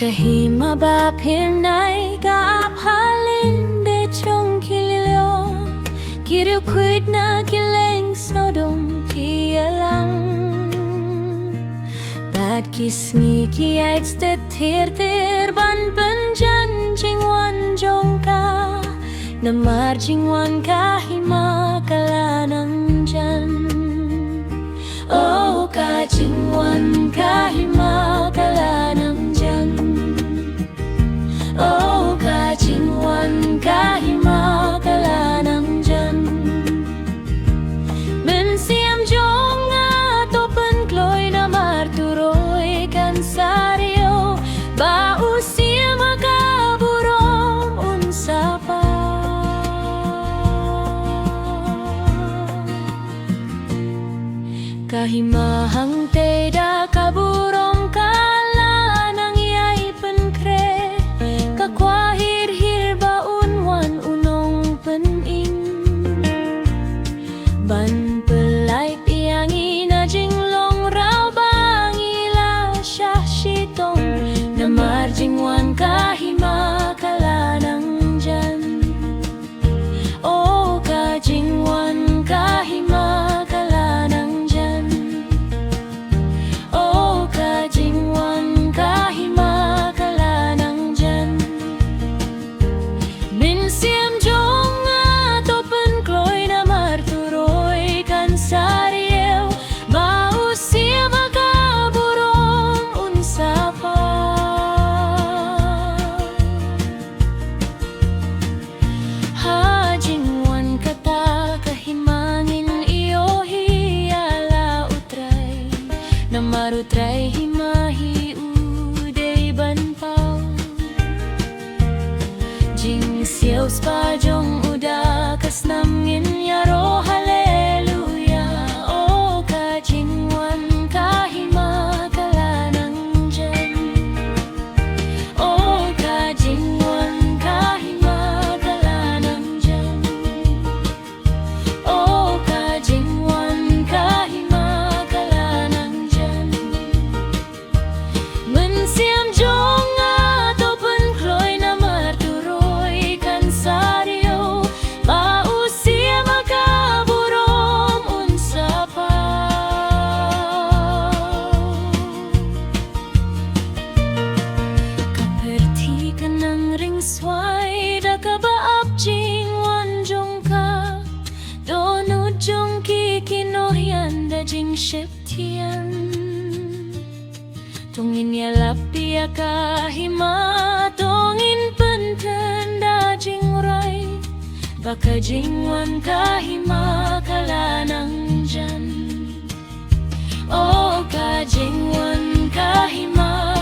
Kahima ba pinay kaaphalin de chong kililo Kiriw kwit na kileng sodom kialang Bad kismi kiait stet tir ban penjan jingwan jongka Namar jingwan kahima kalanang jan Oh ka jingwan kahima kalanang jan Oh ka jingwan kahima kalanang jan Men siam jong topen kloy na marturoy kan sario ba usia makaburong unsa pa Kahimahang teda kaburong kala nang iyay penkre Kakwahir hirbaun wan unong pening Ban pelay piang ina jinglong raw bang ila syah syitong Namar jingwan kahima kalanang jan Oh ka jingwan kahima kalanang jan Oh ka jingwan kahima kalanang jan Min siam jong topen kloy na marturoy kan sariew Mausia makaburong unsa pa Ha jingwan kata kahimangin iyo hiyala utray Na marutray himahi uday banpaw Jing siyaw spajong uda kas namngin yaro haleluya O ka jingwan kahima kalanang jan O ka jingwan kahima kalanang jan O ka jingwan kahima kalanang jan Men siam jong topen kloy na marturoy kan sario Mausia makaburong unsa pa Kaperti ka ng ringsway da kabaap jingwan jong ka Donut jong kikinohyan da jing sheptian Tungin yalap dia kahima Tungin penten da jing ray Baka jingwan kahima kalanang jan Oh ka jingwan kahima